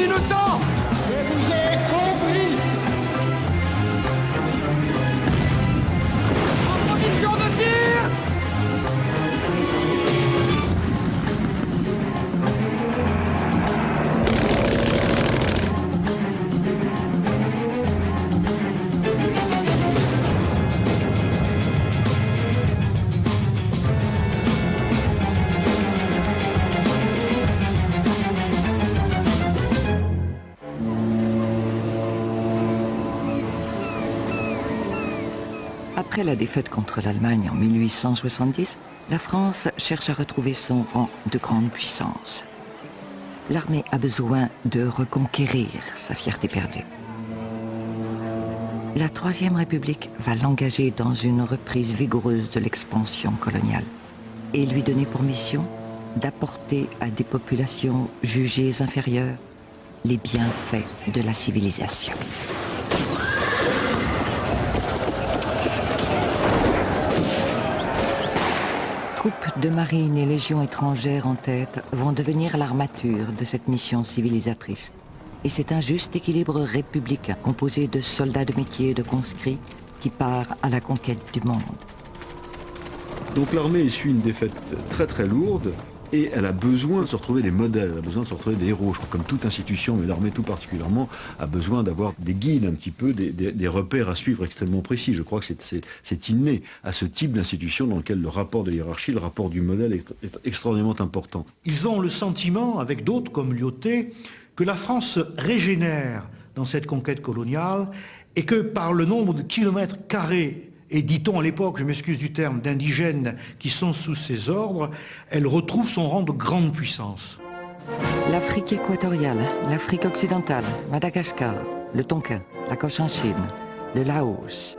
innocents. Je vous ai compris. En position de tir. Après la défaite contre l'Allemagne en 1870, la France cherche à retrouver son rang de grande puissance. L'armée a besoin de reconquérir sa fierté perdue. La Troisième République va l'engager dans une reprise vigoureuse de l'expansion coloniale et lui donner pour mission d'apporter à des populations jugées inférieures les bienfaits de la civilisation. Troupes de marine et légions étrangères en tête vont devenir l'armature de cette mission civilisatrice. Et c'est un juste équilibre républicain composé de soldats de métier et de conscrits qui part à la conquête du monde. Donc l'armée essuie une défaite très très lourde et elle a besoin de se retrouver des modèles, elle a besoin de se retrouver des héros. Je crois que comme toute institution, mais l'armée tout particulièrement, a besoin d'avoir des guides un petit peu, des repères à suivre extrêmement précis. Je crois que c'est inné à ce type d'institution dans lequel le rapport de hiérarchie, le rapport du modèle est extraordinairement important. Ils ont le sentiment, avec d'autres comme Lyautey, que la France se régénère dans cette conquête coloniale et que par le nombre de kilomètres carrés et dit-on à l'époque, je m'excuse du terme, d'indigènes qui sont sous ses ordres, elle retrouve son rang de grande puissance. L'Afrique équatoriale, l'Afrique occidentale, Madagascar, le Tonkin, la Cochinchine, le Laos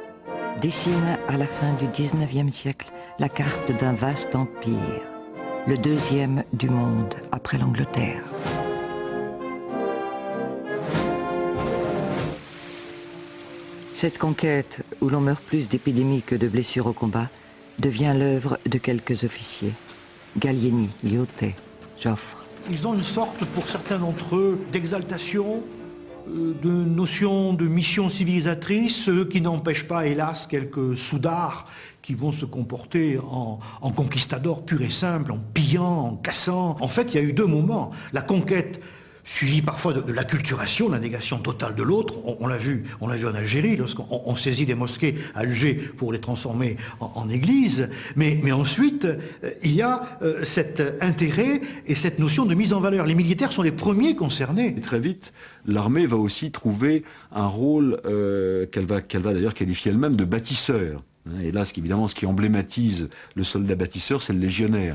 dessinent à la fin du XIXe siècle la carte d'un vaste empire, le deuxième du monde après l'Angleterre. Cette conquête, où l'on meurt plus d'épidémies que de blessures au combat, devient l'œuvre de quelques officiers. Gallieni, Lyautey, Joffre. Ils ont une sorte, pour certains d'entre eux, d'exaltation, de notion de mission civilisatrice, ce qui n'empêche pas, hélas, quelques soudards qui vont se comporter en conquistadors purs et simples, en pillant, en cassant. En fait, il y a eu deux moments. La conquête suivi parfois de l'acculturation, la négation totale de l'autre. On l'a vu en Algérie, lorsqu'on saisit des mosquées à Alger pour les transformer en églises. Mais ensuite, il y a cet intérêt et cette notion de mise en valeur. Les militaires sont les premiers concernés. Et très vite, l'armée va aussi trouver un rôle qu'elle va d'ailleurs qualifier elle-même de bâtisseur. Et là, évidemment, ce qui emblématise le soldat bâtisseur, c'est le légionnaire.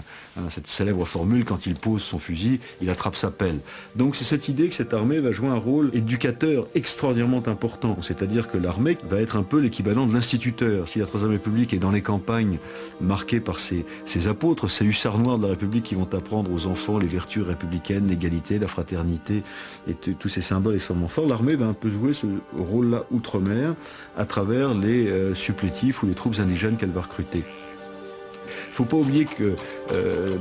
Cette célèbre formule, quand il pose son fusil, il attrape sa pelle. Donc c'est cette idée que cette armée va jouer un rôle éducateur extraordinairement important. C'est-à-dire que l'armée va être un peu l'équivalent de l'instituteur. Si la Troisième République est dans les campagnes marquée par ses apôtres, ces hussards noirs de la République qui vont apprendre aux enfants les vertus républicaines, l'égalité, la fraternité et tous ces symboles extrêmement forts, l'armée va un peu jouer ce rôle-là outre-mer à travers les supplétifs ou les troupes indigènes qu'elle va recruter. Il ne faut pas oublier que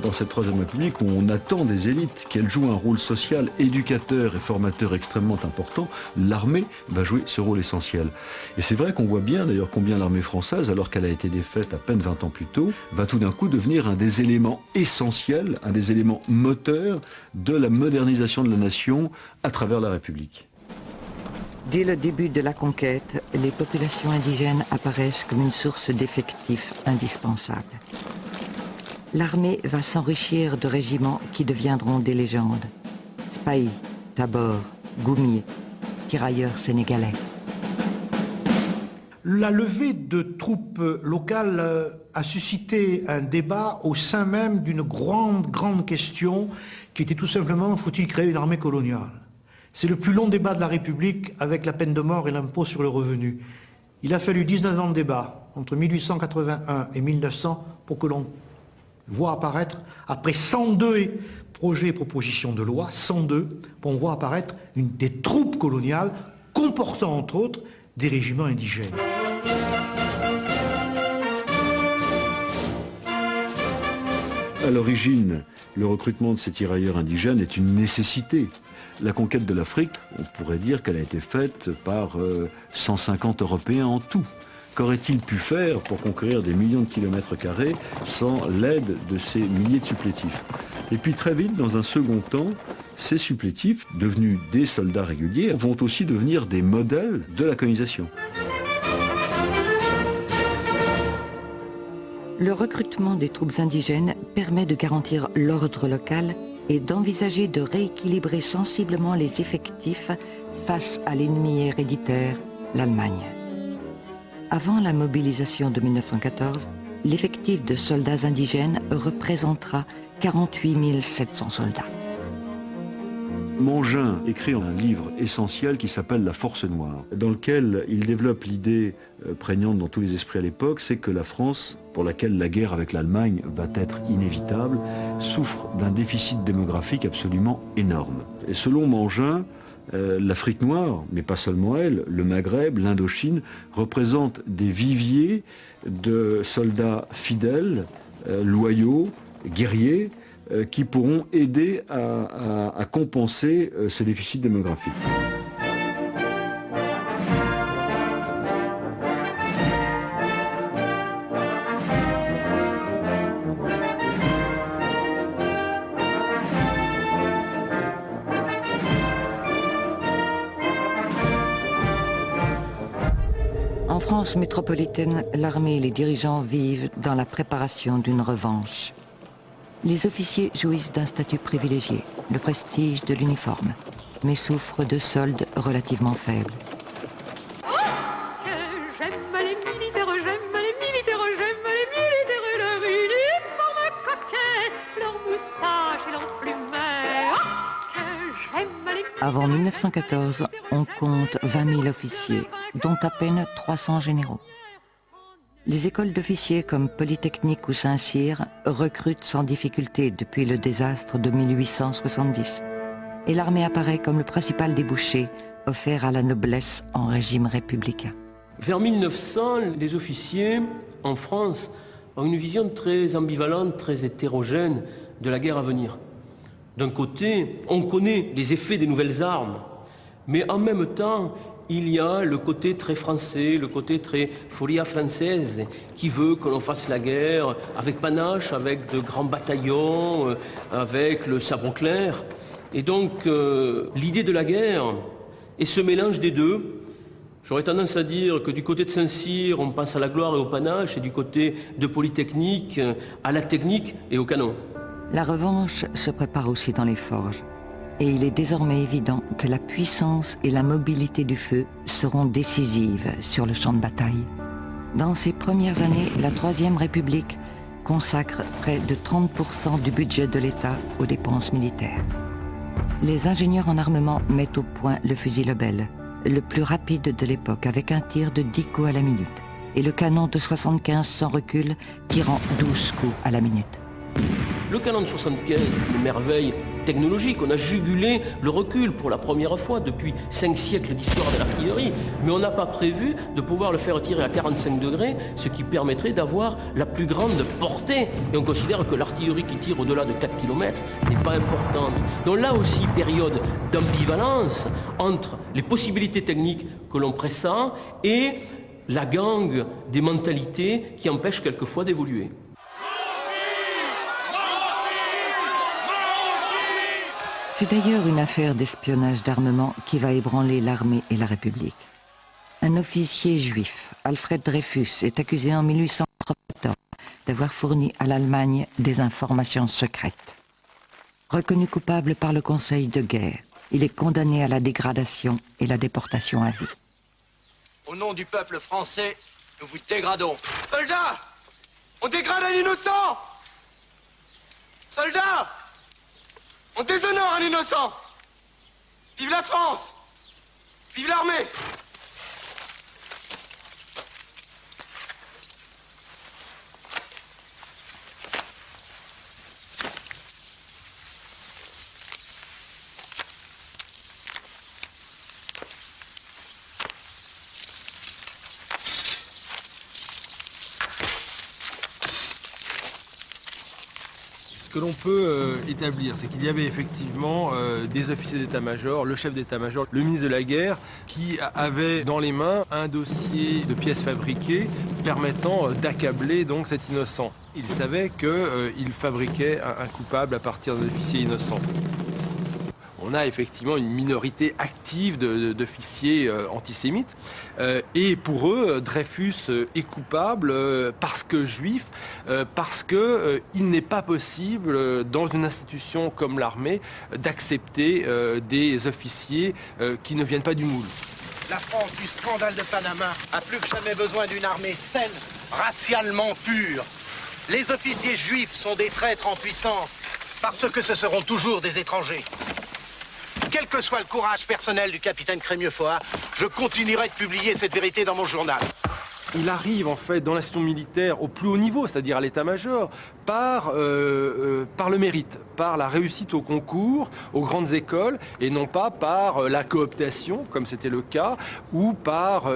dans cette Troisième République, où on attend des élites qu'elles jouent un rôle social, éducateur et formateur extrêmement important, l'armée va jouer ce rôle essentiel. Et c'est vrai qu'on voit bien d'ailleurs combien l'armée française, alors qu'elle a été défaite à peine 20 ans plus tôt, va tout d'un coup devenir un des éléments essentiels, un des éléments moteurs de la modernisation de la nation à travers la République. Dès le début de la conquête, les populations indigènes apparaissent comme une source d'effectifs indispensable. L'armée va s'enrichir de régiments qui deviendront des légendes. Spahi, Tabor, Goumier, tirailleurs sénégalais. La levée de troupes locales a suscité un débat au sein même d'une grande question qui était tout simplement, faut-il créer une armée coloniale ? C'est le plus long débat de la République avec la peine de mort et l'impôt sur le revenu. Il a fallu 19 ans de débat, entre 1881 et 1900, pour que l'on voit apparaître, après 102 projets et propositions de loi, 102, pour voir apparaître des troupes coloniales comportant entre autres des régiments indigènes. À l'origine, le recrutement de ces tirailleurs indigènes est une nécessité. La conquête de l'Afrique, on pourrait dire qu'elle a été faite par 150 Européens en tout. Qu'aurait-il pu faire pour conquérir des millions de kilomètres carrés sans l'aide de ces milliers de supplétifs? Et puis très vite, dans un second temps, ces supplétifs, devenus des soldats réguliers, vont aussi devenir des modèles de la colonisation. Le recrutement des troupes indigènes permet de garantir l'ordre local et d'envisager de rééquilibrer sensiblement les effectifs face à l'ennemi héréditaire, l'Allemagne. Avant la mobilisation de 1914, l'effectif de soldats indigènes représentera 48 700 soldats. Mangin écrit un livre essentiel qui s'appelle La Force Noire, dans lequel il développe l'idée prégnante dans tous les esprits à l'époque, c'est que la France, pour laquelle la guerre avec l'Allemagne va être inévitable, souffre d'un déficit démographique absolument énorme. Et selon Mangin, l'Afrique noire, mais pas seulement elle, le Maghreb, l'Indochine, représentent des viviers de soldats fidèles, loyaux, guerriers, qui pourront aider à compenser ce déficit démographique. En France métropolitaine, l'armée et les dirigeants vivent dans la préparation d'une revanche. Les officiers jouissent d'un statut privilégié, le prestige de l'uniforme, mais souffrent de soldes relativement faibles. J'aime les militaires, leur uniforme coquet, leur moustache et leur plumet. Avant 1914, on compte 20 000 officiers, dont à peine 300 généraux. Les écoles d'officiers comme Polytechnique ou Saint-Cyr recrutent sans difficulté depuis le désastre de 1870. Et l'armée apparaît comme le principal débouché offert à la noblesse en régime républicain. Vers 1900, les officiers en France ont une vision très ambivalente, très hétérogène de la guerre à venir. D'un côté, on connaît les effets des nouvelles armes, mais en même temps, il y a le côté très français, le côté très folia française, qui veut que l'on fasse la guerre avec panache, avec de grands bataillons, avec le sabre clair. Et donc, l'idée de la guerre et ce mélange des deux, j'aurais tendance à dire que du côté de Saint-Cyr, on passe à la gloire et au panache, et du côté de Polytechnique, à la technique et au canon. La revanche se prépare aussi dans les forges. Et il est désormais évident que la puissance et la mobilité du feu seront décisives sur le champ de bataille. Dans ces premières années, la Troisième République consacre près de 30% du budget de l'État aux dépenses militaires. Les ingénieurs en armement mettent au point le fusil Lebel, le plus rapide de l'époque, avec un tir de 10 coups à la minute, et le canon de 75 sans recul, tirant 12 coups à la minute. Le canon de 75 est une merveille technologique. On a jugulé le recul pour la première fois depuis 5 siècles d'histoire de l'artillerie, mais on n'a pas prévu de pouvoir le faire tirer à 45 degrés, ce qui permettrait d'avoir la plus grande portée. Et on considère que l'artillerie qui tire au-delà de 4 km n'est pas importante. Donc là aussi, période d'ambivalence entre les possibilités techniques que l'on pressent et la gangue des mentalités qui empêchent quelquefois d'évoluer. C'est d'ailleurs une affaire d'espionnage d'armement qui va ébranler l'armée et la République. Un officier juif, Alfred Dreyfus, est accusé en 1834 d'avoir fourni à l'Allemagne des informations secrètes. Reconnu coupable par le Conseil de guerre, il est condamné à la dégradation et la déportation à vie. Au nom du peuple français, nous vous dégradons. Soldats! On dégrade un innocent! Soldats! On déshonore un innocent! Vive la France! Vive l'armée! Ce que l'on peut établir, c'est qu'il y avait effectivement des officiers d'état-major, le chef d'état-major, le ministre de la guerre, qui avait dans les mains un dossier de pièces fabriquées permettant d'accabler donc cet innocent. Il savait qu'il fabriquait un coupable à partir d'un officier innocent. On a effectivement une minorité active d'officiers antisémites. Et pour eux, Dreyfus est coupable parce que juif, parce qu'il n'est pas possible, dans une institution comme l'armée, d'accepter des officiers qui ne viennent pas du moule. La France du scandale de Panama a plus que jamais besoin d'une armée saine, racialement pure. Les officiers juifs sont des traîtres en puissance, parce que ce seront toujours des étrangers. Quel que soit le courage personnel du capitaine Crémieux-Foat, je continuerai de publier cette vérité dans mon journal. Il arrive en fait dans l'institution militaire au plus haut niveau, c'est-à-dire à l'état-major, par le mérite, par la réussite au concours, aux grandes écoles, et non pas par la cooptation, comme c'était le cas, ou par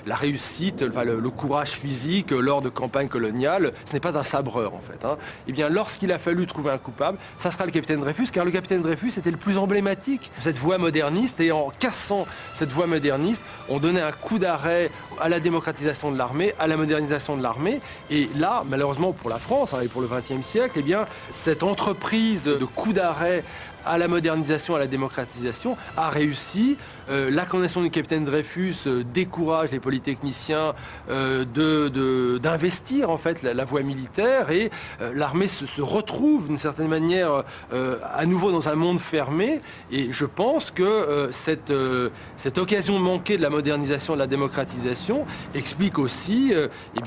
la réussite, le courage physique lors de campagnes coloniales. Ce n'est pas un sabreur en fait. Eh bien, lorsqu'il a fallu trouver un coupable, ça sera le capitaine Dreyfus, car le capitaine Dreyfus était le plus emblématique de cette voie moderniste, et en cassant cette voie moderniste, on donnait un coup d'arrêt à la démocratisation de l'armée, à la modernisation de l'armée. Et là, malheureusement pour la France et pour le XXe siècle, eh bien, cette entreprise de coup d'arrêt à la modernisation, à la démocratisation, a réussi. La condamnation du capitaine Dreyfus décourage les polytechniciens d'investir en fait la voie militaire, et l'armée se retrouve d'une certaine manière à nouveau dans un monde fermé. Et je pense que cette occasion manquée de la modernisation, de la démocratisation explique aussi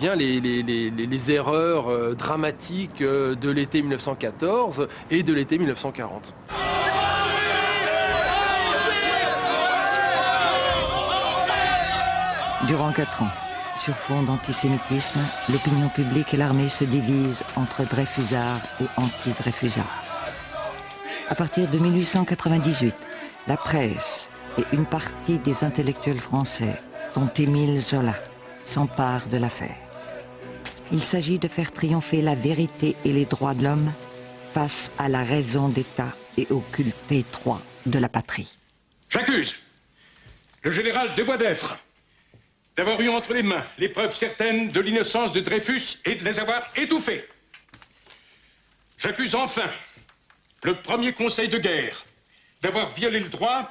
les erreurs dramatiques de l'été 1914 et de l'été 1940. Durant 4 ans, sur fond d'antisémitisme, l'opinion publique et l'armée se divisent entre Dreyfusards et anti-Dreyfusards. À partir de 1898, la presse et une partie des intellectuels français, dont Émile Zola, s'emparent de l'affaire. Il s'agit de faire triompher la vérité et les droits de l'homme face à la raison d'État et au culte étroit de la patrie. J'accuse le général de Boisdeffre d'avoir eu entre les mains les preuves certaines de l'innocence de Dreyfus et de les avoir étouffées. J'accuse enfin le premier conseil de guerre d'avoir violé le droit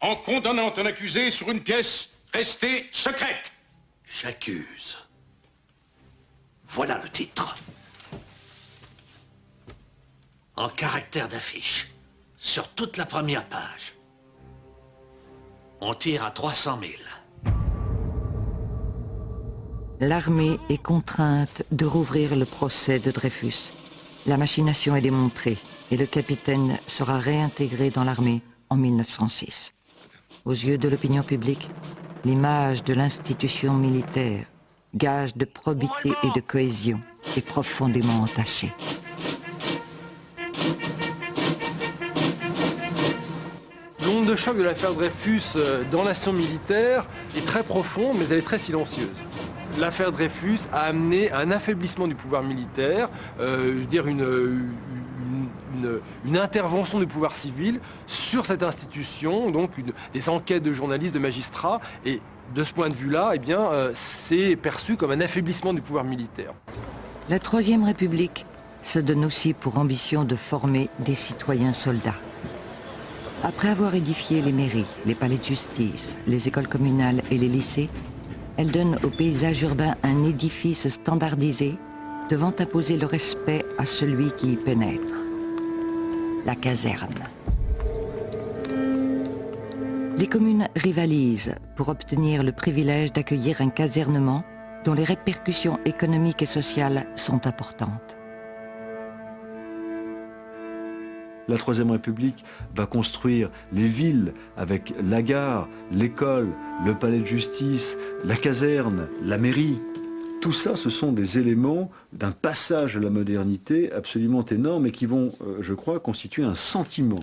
en condamnant un accusé sur une pièce restée secrète. J'accuse. Voilà le titre. En caractère d'affiche, sur toute la première page. On tire à 300 000. L'armée est contrainte de rouvrir le procès de Dreyfus. La machination est démontrée et le capitaine sera réintégré dans l'armée en 1906. Aux yeux de l'opinion publique, l'image de l'institution militaire, gage de probité et de cohésion, est profondément entachée. L'onde de choc de l'affaire Dreyfus dans l'institution militaire est très profonde, mais elle est très silencieuse. L'affaire Dreyfus a amené un affaiblissement du pouvoir militaire, une intervention du pouvoir civil sur cette institution, donc des enquêtes de journalistes, de magistrats, et de ce point de vue-là, c'est perçu comme un affaiblissement du pouvoir militaire. La Troisième République se donne aussi pour ambition de former des citoyens soldats. Après avoir édifié les mairies, les palais de justice, les écoles communales et les lycées, elle donne au paysage urbain un édifice standardisé devant imposer le respect à celui qui y pénètre. La caserne. Les communes rivalisent pour obtenir le privilège d'accueillir un casernement dont les répercussions économiques et sociales sont importantes. La Troisième République va construire les villes avec la gare, l'école, le palais de justice, la caserne, la mairie. Tout ça, ce sont des éléments d'un passage de la modernité absolument énorme et qui vont, je crois, constituer un sentiment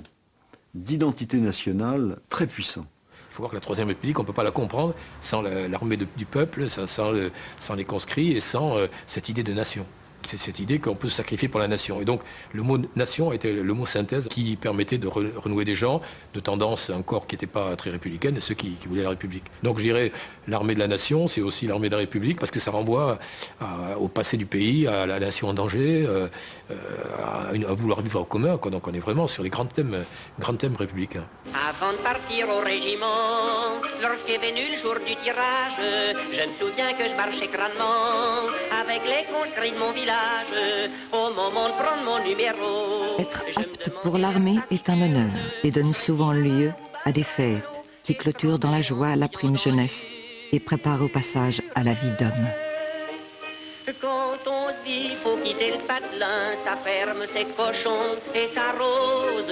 d'identité nationale très puissant. Il faut voir que la Troisième République, on ne peut pas la comprendre sans l'armée du peuple, sans les conscrits et sans cette idée de nation. C'est cette idée qu'on peut se sacrifier pour la nation. Et donc le mot nation était le mot synthèse qui permettait de renouer des gens de tendance encore qui n'étaient pas très républicaines et ceux qui voulaient la République. Donc je dirais l'armée de la nation, c'est aussi l'armée de la République parce que ça renvoie au passé du pays, à la nation en danger, à vouloir vivre en commun. Quoi. Donc on est vraiment sur les grands thèmes républicains. Avant de partir au régiment, lorsqu'est venu le jour du tirage, je me souviens que je marchais crânement avec les conscrits de mon village. Au moment de prendre mon numéro, être apte pour l'armée est un honneur et donne souvent lieu à des fêtes qui clôturent dans la joie la prime jeunesse et préparent au passage à la vie d'homme. Quand on se dit faut quitter le patelin, ça ferme ses cochons et ça rose.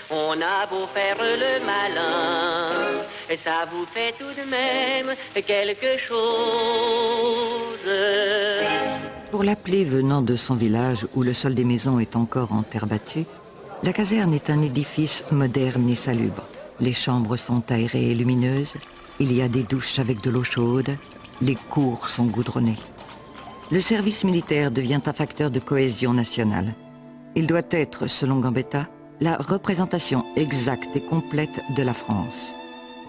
On a beau faire le malin, et ça vous fait tout de même quelque chose. Pour l'appelé venant de son village où le sol des maisons est encore en terre battue, la caserne est un édifice moderne et salubre. Les chambres sont aérées et lumineuses, il y a des douches avec de l'eau chaude, les cours sont goudronnés. Le service militaire devient un facteur de cohésion nationale. Il doit être, selon Gambetta, la représentation exacte et complète de la France.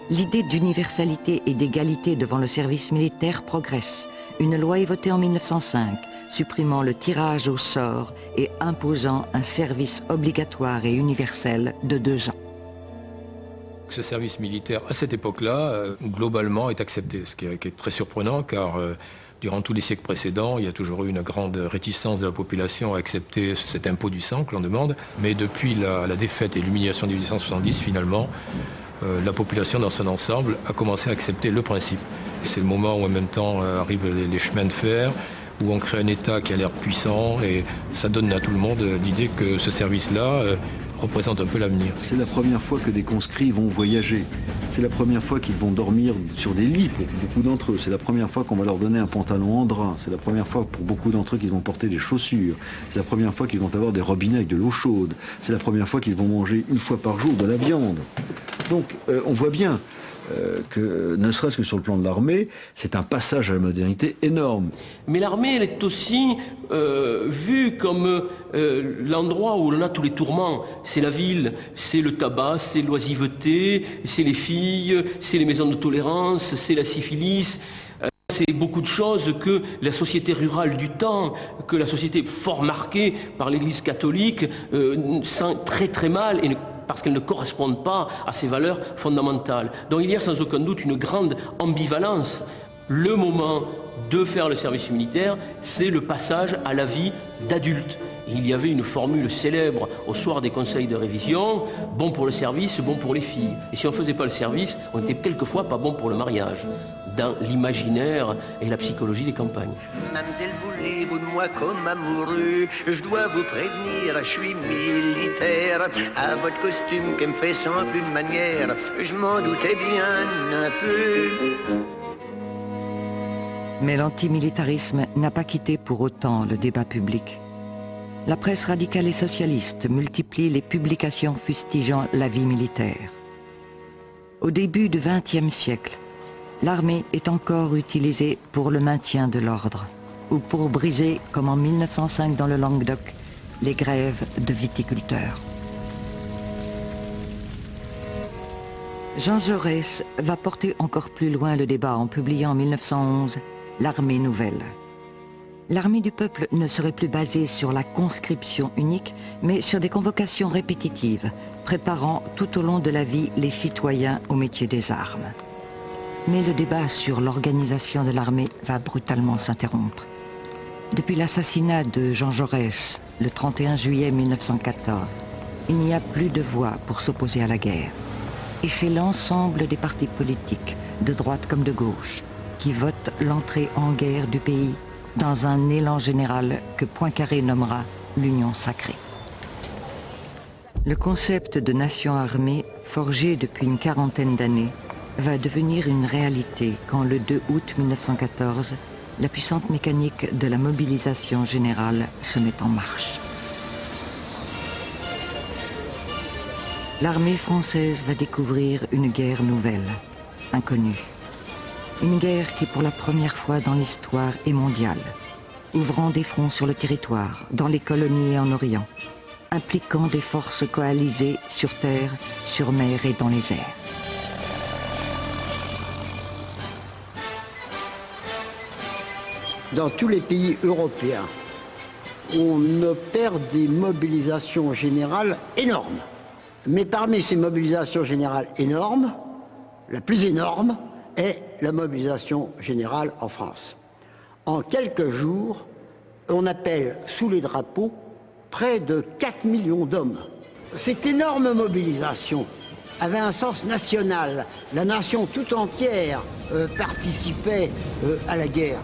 L'idée d'universalité et d'égalité devant le service militaire progresse. Une loi est votée en 1905, supprimant le tirage au sort et imposant un service obligatoire et universel de 2 ans. Ce service militaire, à cette époque-là, globalement est accepté, ce qui est très surprenant car durant tous les siècles précédents, il y a toujours eu une grande réticence de la population à accepter cet impôt du sang que l'on demande. Mais depuis la défaite et l'humiliation de 1870, finalement, la population dans son ensemble a commencé à accepter le principe. C'est le moment où en même temps arrivent les chemins de fer, où on crée un État qui a l'air puissant et ça donne à tout le monde l'idée que ce service-là représente un peu l'avenir. C'est la première fois que des conscrits vont voyager. C'est la première fois qu'ils vont dormir sur des lits pour beaucoup d'entre eux. C'est la première fois qu'on va leur donner un pantalon en drap. C'est la première fois pour beaucoup d'entre eux qu'ils vont porter des chaussures. C'est la première fois qu'ils vont avoir des robinets avec de l'eau chaude. C'est la première fois qu'ils vont manger 1 fois par jour de la viande. Donc on voit bien que, ne serait-ce que sur le plan de l'armée, c'est un passage à la modernité énorme. Mais l'armée, elle est aussi vue comme l'endroit où l'on a tous les tourments. C'est la ville, c'est le tabac, c'est l'oisiveté, c'est les filles, c'est les maisons de tolérance, c'est la syphilis. C'est beaucoup de choses que la société rurale du temps, que la société fort marquée par l'Église catholique sent très très mal et parce qu'elles ne correspondent pas à ces valeurs fondamentales. Donc il y a sans aucun doute une grande ambivalence. Le moment de faire le service militaire, c'est le passage à la vie d'adulte. Il y avait une formule célèbre au soir des conseils de révision, bon pour le service, bon pour les filles. Et si on ne faisait pas le service, on était quelquefois pas bon pour le mariage, dans l'imaginaire et la psychologie des campagnes. Mademoiselle, voulez-vous de moi comme amoureux? Je dois vous prévenir, je suis militaire. À votre costume qui me fait sans plus de manière, je m'en doutais bien un peu. Mais l'antimilitarisme n'a pas quitté pour autant le débat public. La presse radicale et socialiste multiplie les publications fustigeant la vie militaire. Au début du XXe siècle, l'armée est encore utilisée pour le maintien de l'ordre ou pour briser, comme en 1905 dans le Languedoc, les grèves de viticulteurs. Jean Jaurès va porter encore plus loin le débat en publiant en 1911 l'Armée nouvelle. L'armée du peuple ne serait plus basée sur la conscription unique, mais sur des convocations répétitives, préparant tout au long de la vie les citoyens au métier des armes. Mais le débat sur l'organisation de l'armée va brutalement s'interrompre. Depuis l'assassinat de Jean Jaurès, le 31 juillet 1914, il n'y a plus de voix pour s'opposer à la guerre. Et c'est l'ensemble des partis politiques, de droite comme de gauche, qui votent l'entrée en guerre du pays dans un élan général que Poincaré nommera l'Union sacrée. Le concept de nation armée, forgé depuis une quarantaine d'années, va devenir une réalité quand le 2 août 1914, la puissante mécanique de la mobilisation générale se met en marche. L'armée française va découvrir une guerre nouvelle, inconnue. Une guerre qui, pour la première fois dans l'histoire, est mondiale. ouvrant des fronts sur le territoire, dans les colonies et en Orient, impliquant des forces coalisées sur terre, sur mer et dans les airs. Dans tous les pays européens, on opère des mobilisations générales énormes. Mais parmi ces mobilisations générales énormes, la plus énorme est la mobilisation générale en France. En quelques jours, on appelle sous les drapeaux près de 4 millions d'hommes. Cette énorme mobilisation avait un sens national. La nation tout entière participait à la guerre.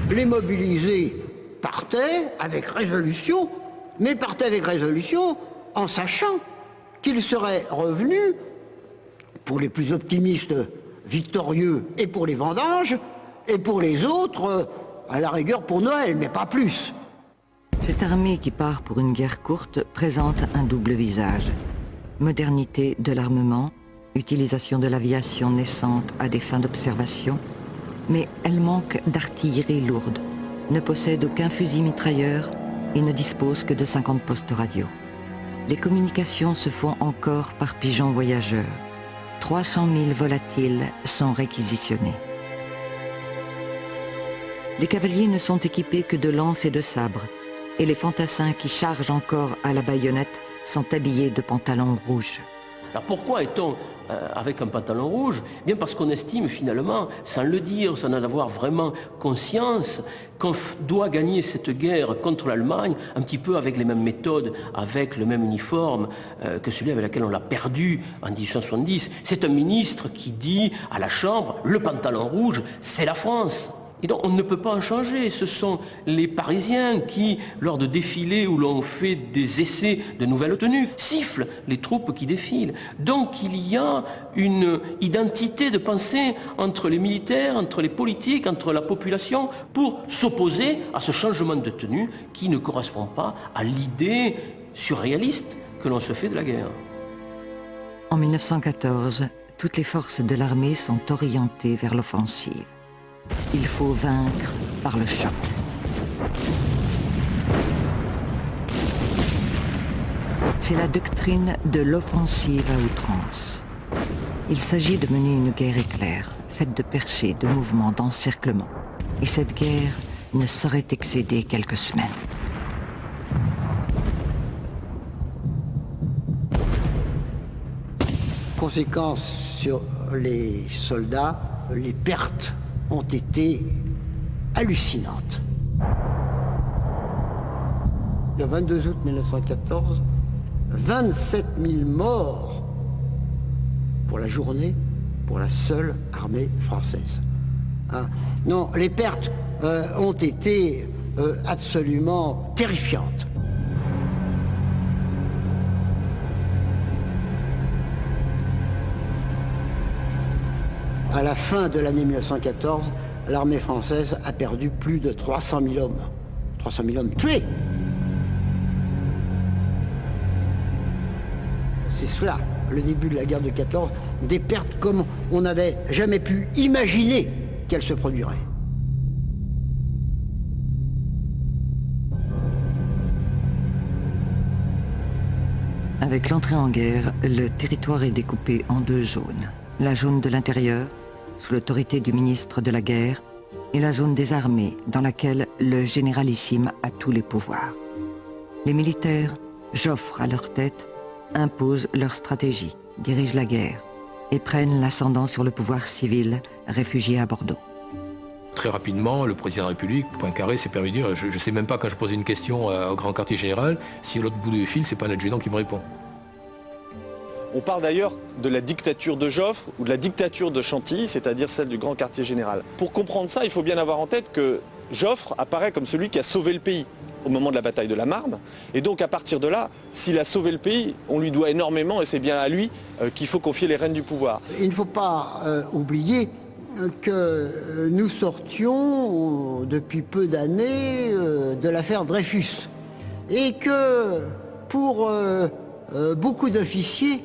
Les mobilisés partaient avec résolution, mais partaient avec résolution en sachant qu'ils seraient revenus, pour les plus optimistes, victorieux, et pour les vendanges, et pour les autres, à la rigueur pour Noël, mais pas plus. Cette armée qui part pour une guerre courte présente un double visage. Modernité de l'armement, utilisation de l'aviation naissante à des fins d'observation, mais elle manque d'artillerie lourde, ne possède aucun fusil mitrailleur et ne dispose que de 50 postes radio. Les communications se font encore par pigeons voyageurs. 300 000 volatiles sont réquisitionnés. Les cavaliers ne sont équipés que de lances et de sabres, et les fantassins qui chargent encore à la baïonnette sont habillés de pantalons rouges. Alors pourquoi est-on avec un pantalon rouge? Bien parce qu'on estime finalement, sans le dire, sans en avoir vraiment conscience, qu'on doit gagner cette guerre contre l'Allemagne un petit peu avec les mêmes méthodes, avec le même uniforme que celui avec lequel on l'a perdu en 1870. C'est un ministre qui dit à la Chambre, le pantalon rouge, c'est la France. Et donc on ne peut pas en changer. Ce sont les Parisiens qui, lors de défilés où l'on fait des essais de nouvelles tenues, sifflent les troupes qui défilent. Donc il y a une identité de pensée entre les militaires, entre les politiques, entre la population, pour s'opposer à ce changement de tenue qui ne correspond pas à l'idée surréaliste que l'on se fait de la guerre. En 1914, toutes les forces de l'armée sont orientées vers l'offensive. Il faut vaincre par le choc. C'est la doctrine de l'offensive à outrance. Il s'agit de mener une guerre éclair, faite de percées, de mouvements, d'encerclements. Et cette guerre ne saurait excéder quelques semaines. Conséquence sur les soldats, les pertes ont été hallucinantes. Le 22 août 1914, 27 000 morts pour la journée, pour la seule armée française. Hein? Non, les pertes ont été absolument terrifiantes. À la fin de l'année 1914, l'armée française a perdu plus de 300 000 hommes. 300 000 hommes tués. C'est cela, le début de la guerre de 14, des pertes comme on n'avait jamais pu imaginer qu'elles se produiraient. Avec l'entrée en guerre, le territoire est découpé en deux zones. La zone de l'intérieur, sous l'autorité du ministre de la Guerre, et la zone des armées, dans laquelle le généralissime a tous les pouvoirs. Les militaires, Joffre à leur tête, imposent leur stratégie, dirigent la guerre et prennent l'ascendant sur le pouvoir civil, réfugié à Bordeaux. Très rapidement, le président de la République, Poincaré, s'est permis de dire, je ne sais même pas quand je pose une question au grand quartier général, si à l'autre bout du fil, c'est pas un adjudant qui me répond. On parle d'ailleurs de la dictature de Joffre ou de la dictature de Chantilly, c'est-à-dire celle du grand quartier général. Pour comprendre ça, il faut bien avoir en tête que Joffre apparaît comme celui qui a sauvé le pays au moment de la bataille de la Marne. Et donc à partir de là, s'il a sauvé le pays, on lui doit énormément et c'est bien à lui qu'il faut confier les rênes du pouvoir. Il ne faut pas oublier que nous sortions depuis peu d'années de l'affaire Dreyfus. Et que pour beaucoup d'officiers,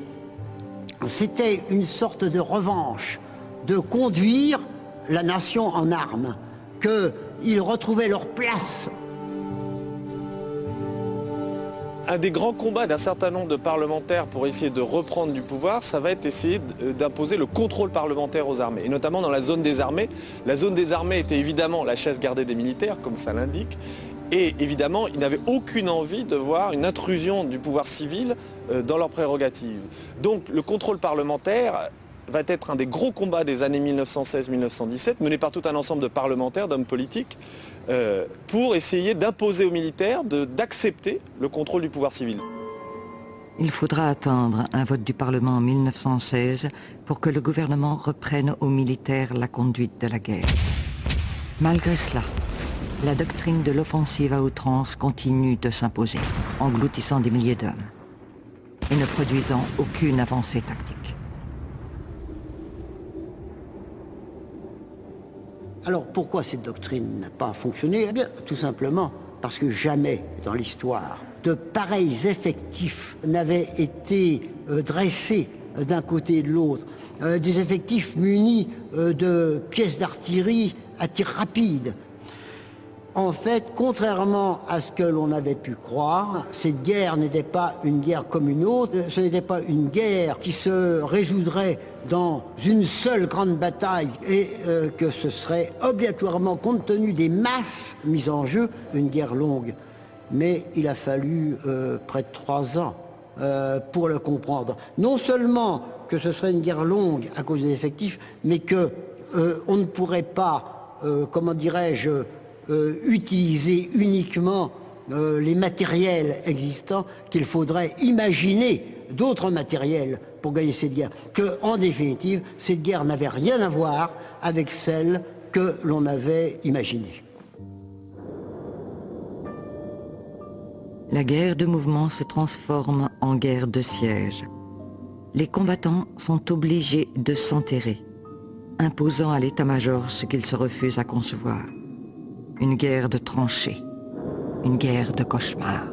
c'était une sorte de revanche, de conduire la nation en armes, qu'ils retrouvaient leur place. Un des grands combats d'un certain nombre de parlementaires pour essayer de reprendre du pouvoir, ça va être essayer d'imposer le contrôle parlementaire aux armées, et notamment dans la zone des armées. La zone des armées était évidemment la chasse gardée des militaires, comme ça l'indique, et évidemment, ils n'avaient aucune envie de voir une intrusion du pouvoir civil dans leurs prérogatives. Donc le contrôle parlementaire va être un des gros combats des années 1916-1917, mené par tout un ensemble de parlementaires, d'hommes politiques, pour essayer d'imposer aux militaires d'accepter le contrôle du pouvoir civil. Il faudra attendre un vote du Parlement en 1916 pour que le gouvernement reprenne aux militaires la conduite de la guerre. Malgré cela, la doctrine de l'offensive à outrance continue de s'imposer, engloutissant des milliers d'hommes et ne produisant aucune avancée tactique. Alors pourquoi cette doctrine n'a pas fonctionné? Eh bien, tout simplement parce que jamais dans l'histoire de pareils effectifs n'avaient été dressés d'un côté et de l'autre. Des effectifs munis de pièces d'artillerie à tir rapide. En fait, contrairement à ce que l'on avait pu croire, cette guerre n'était pas une guerre comme une autre, ce n'était pas une guerre qui se résoudrait dans une seule grande bataille et que ce serait obligatoirement, compte tenu des masses mises en jeu, une guerre longue. Mais il a fallu près de 3 ans pour le comprendre. Non seulement que ce serait une guerre longue à cause des effectifs, mais que on ne pourrait pas, comment dirais-je, utiliser uniquement les matériels existants, qu'il faudrait imaginer d'autres matériels pour gagner cette guerre. Que, en définitive, cette guerre n'avait rien à voir avec celle que l'on avait imaginée. La guerre de mouvement se transforme en guerre de siège. Les combattants sont obligés de s'enterrer, imposant à l'état-major ce qu'ils se refusent à concevoir. Une guerre de tranchées, une guerre de cauchemar.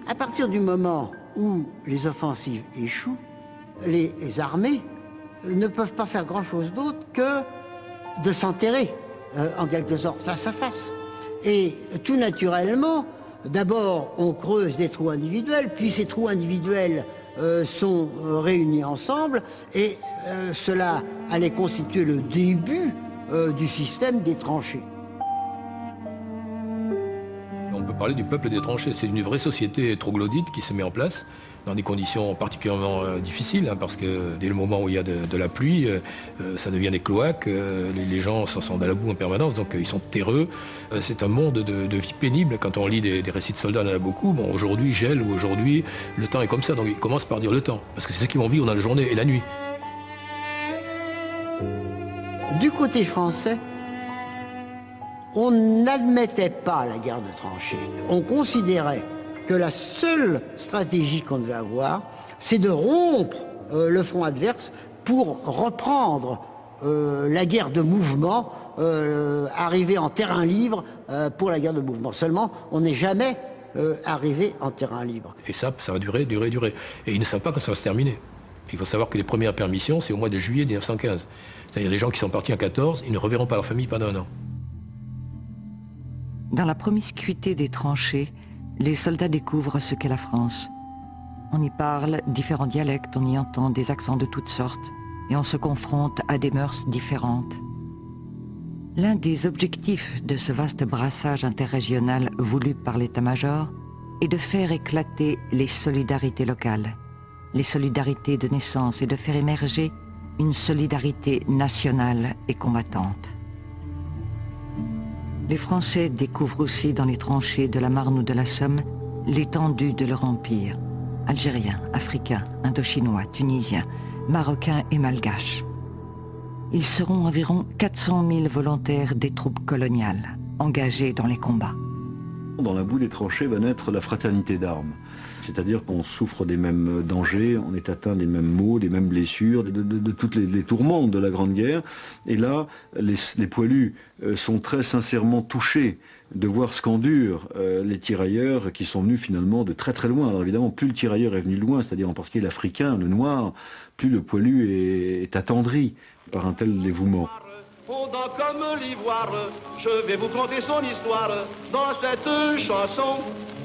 À partir du moment où les offensives échouent, les armées ne peuvent pas faire grand-chose d'autre que de s'enterrer, en quelque sorte, face à face. Et tout naturellement, d'abord on creuse des trous individuels, puis ces trous individuels sont réunis ensemble, et cela allait constituer le début du système des tranchées. On peut parler du peuple des tranchées. C'est une vraie société troglodyte qui se met en place dans des conditions particulièrement difficiles, hein, parce que dès le moment où il y a de la pluie, ça devient des cloaques, les gens sont dans la boue en permanence, donc ils sont terreux. C'est un monde de vie pénible. Quand on lit des récits de soldats, il y en a beaucoup. Bon, aujourd'hui gèle, ou aujourd'hui le temps est comme ça, donc ils commencent par dire le temps, parce que c'est ce qu'ils vont vivre dans la journée et la nuit. Du côté français, on n'admettait pas la guerre de tranchées. On considérait que la seule stratégie qu'on devait avoir, c'est de rompre le front adverse pour reprendre la guerre de mouvement, arriver en terrain libre pour la guerre de mouvement. Seulement, on n'est jamais arrivé en terrain libre. Et ça va durer. Et ils ne savent pas quand ça va se terminer. Il faut savoir que les premières permissions, c'est au mois de juillet 1915. C'est-à-dire les gens qui sont partis en 14, ils ne reverront pas leur famille pendant 1 an. Dans la promiscuité des tranchées, les soldats découvrent ce qu'est la France. On y parle différents dialectes, on y entend des accents de toutes sortes, et on se confronte à des mœurs différentes. L'un des objectifs de ce vaste brassage interrégional voulu par l'état-major est de faire éclater les solidarités locales, les solidarités de naissance, et de faire émerger une solidarité nationale et combattante. Les Français découvrent aussi dans les tranchées de la Marne ou de la Somme l'étendue de leur empire, algériens, africains, indochinois, tunisiens, marocains et malgaches. Ils seront environ 400 000 volontaires des troupes coloniales, engagés dans les combats. Dans la boue des tranchées va naître la fraternité d'armes. C'est-à-dire qu'on souffre des mêmes dangers, on est atteint des mêmes maux, des mêmes blessures, de toutes les tourments de la Grande Guerre. Et là, les poilus sont très sincèrement touchés de voir ce qu'endurent les tirailleurs qui sont venus finalement de très très loin. Alors évidemment, plus le tirailleur est venu de loin, c'est-à-dire en particulier l'Africain, le Noir, plus le poilu est attendri par un tel dévouement. Fondant comme l'ivoire, je vais vous conter son histoire dans cette chanson.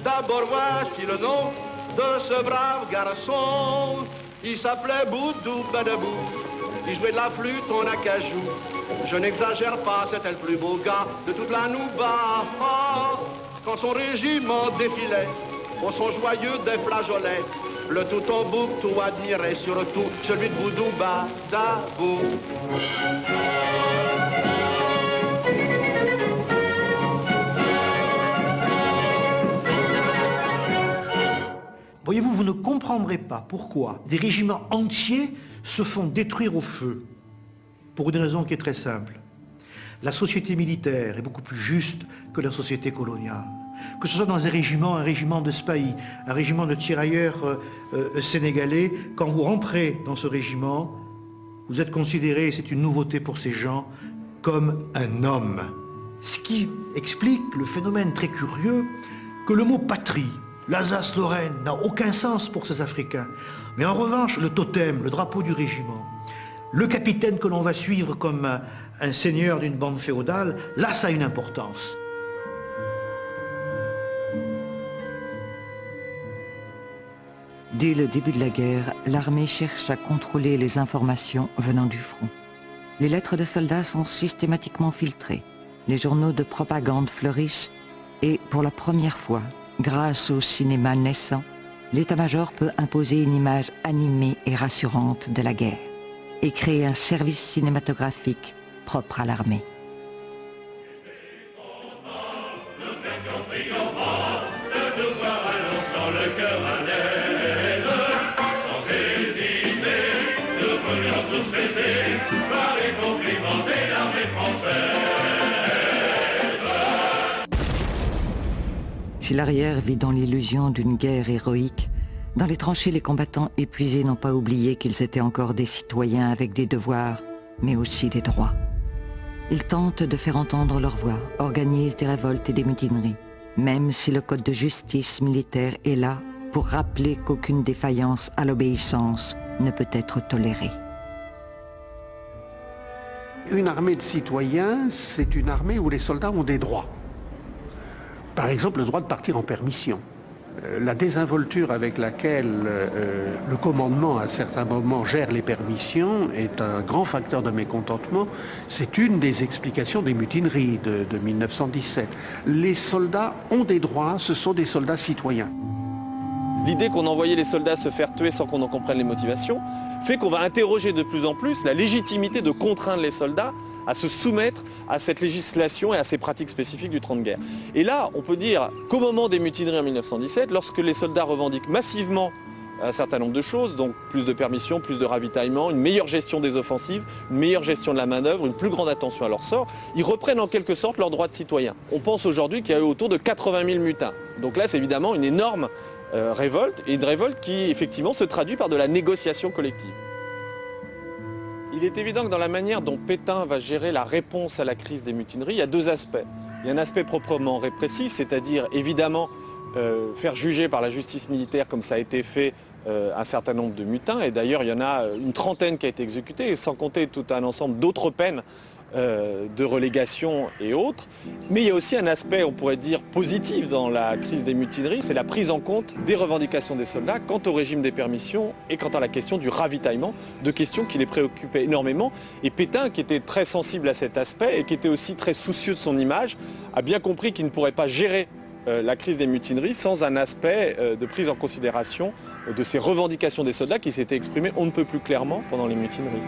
D'abord voici le nom de ce brave garçon. Il s'appelait Boudou Badabou, il jouait de la flûte en acajou. Je n'exagère pas, c'était le plus beau gars de toute la Nouba. Quand son régiment défilait, au son joyeux des flageolets, le tout en boucle, tout admirait, surtout celui de Boudou Badabou. Voyez-vous, vous ne comprendrez pas pourquoi des régiments entiers se font détruire au feu. Pour une raison qui est très simple. La société militaire est beaucoup plus juste que la société coloniale. Que ce soit dans un régiment de Spahi, un régiment de tirailleurs sénégalais, quand vous rentrez dans ce régiment, vous êtes considéré, c'est une nouveauté pour ces gens, comme un homme. Ce qui explique le phénomène très curieux que le mot patrie, l'Alsace-Lorraine, n'a aucun sens pour ces Africains. Mais en revanche, le totem, le drapeau du régiment, le capitaine que l'on va suivre comme un seigneur d'une bande féodale, là ça a une importance. Dès le début de la guerre, l'armée cherche à contrôler les informations venant du front. Les lettres de soldats sont systématiquement filtrées. Les journaux de propagande fleurissent et, pour la première fois, grâce au cinéma naissant, l'état-major peut imposer une image animée et rassurante de la guerre et créer un service cinématographique propre à l'armée. Si l'arrière vit dans l'illusion d'une guerre héroïque, dans les tranchées, les combattants épuisés n'ont pas oublié qu'ils étaient encore des citoyens avec des devoirs, mais aussi des droits. Ils tentent de faire entendre leur voix, organisent des révoltes et des mutineries, même si le code de justice militaire est là pour rappeler qu'aucune défaillance à l'obéissance ne peut être tolérée. Une armée de citoyens, c'est une armée où les soldats ont des droits. Par exemple, le droit de partir en permission. La désinvolture avec laquelle le commandement, à certains moments, gère les permissions est un grand facteur de mécontentement. C'est une des explications des mutineries de 1917. Les soldats ont des droits, ce sont des soldats citoyens. L'idée qu'on envoyait les soldats se faire tuer sans qu'on en comprenne les motivations fait qu'on va interroger de plus en plus la légitimité de contraindre les soldats à se soumettre à cette législation et à ces pratiques spécifiques du temps de guerre. Et là, on peut dire qu'au moment des mutineries en 1917, lorsque les soldats revendiquent massivement un certain nombre de choses, donc plus de permissions, plus de ravitaillement, une meilleure gestion des offensives, une meilleure gestion de la main-d'œuvre, une plus grande attention à leur sort, ils reprennent en quelque sorte leurs droits de citoyens. On pense aujourd'hui qu'il y a eu autour de 80 000 mutins. Donc là, c'est évidemment une énorme révolte, et une révolte qui effectivement se traduit par de la négociation collective. Il est évident que dans la manière dont Pétain va gérer la réponse à la crise des mutineries, il y a deux aspects. Il y a un aspect proprement répressif, c'est-à-dire évidemment faire juger par la justice militaire comme ça a été fait un certain nombre de mutins, et d'ailleurs il y en a une trentaine qui a été exécutée, sans compter tout un ensemble d'autres peines de relégation et autres. Mais il y a aussi un aspect, on pourrait dire, positif dans la crise des mutineries, c'est la prise en compte des revendications des soldats quant au régime des permissions et quant à la question du ravitaillement, deux questions qui les préoccupaient énormément. Et Pétain, qui était très sensible à cet aspect et qui était aussi très soucieux de son image, a bien compris qu'il ne pourrait pas gérer la crise des mutineries sans un aspect de prise en considération de ces revendications des soldats qui s'étaient exprimées on ne peut plus clairement pendant les mutineries.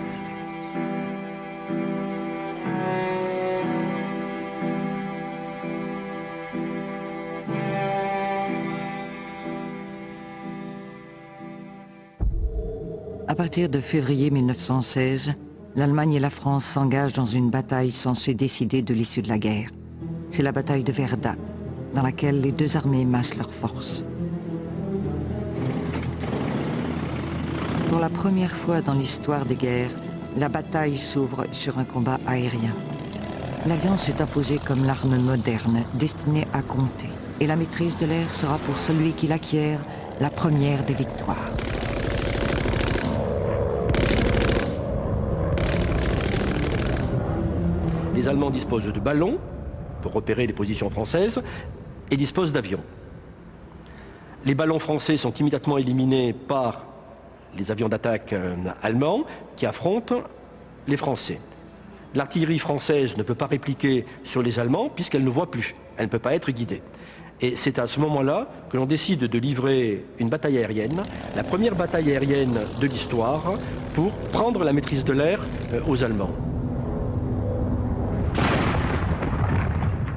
À partir de février 1916, l'Allemagne et la France s'engagent dans une bataille censée décider de l'issue de la guerre. C'est la bataille de Verdun, dans laquelle les deux armées massent leurs forces. Pour la première fois dans l'histoire des guerres, la bataille s'ouvre sur un combat aérien. L'avion s'est imposé comme l'arme moderne, destinée à compter. Et la maîtrise de l'air sera pour celui qui l'acquiert la première des victoires. les Allemands disposent de ballons pour repérer les positions françaises et disposent d'avions. Les ballons français sont immédiatement éliminés par les avions d'attaque allemands qui affrontent les Français. L'artillerie française ne peut pas répliquer sur les Allemands puisqu'elle ne voit plus, elle ne peut pas être guidée. Et c'est à ce moment-là que l'on décide de livrer une bataille aérienne, la première bataille aérienne de l'histoire, pour prendre la maîtrise de l'air aux Allemands.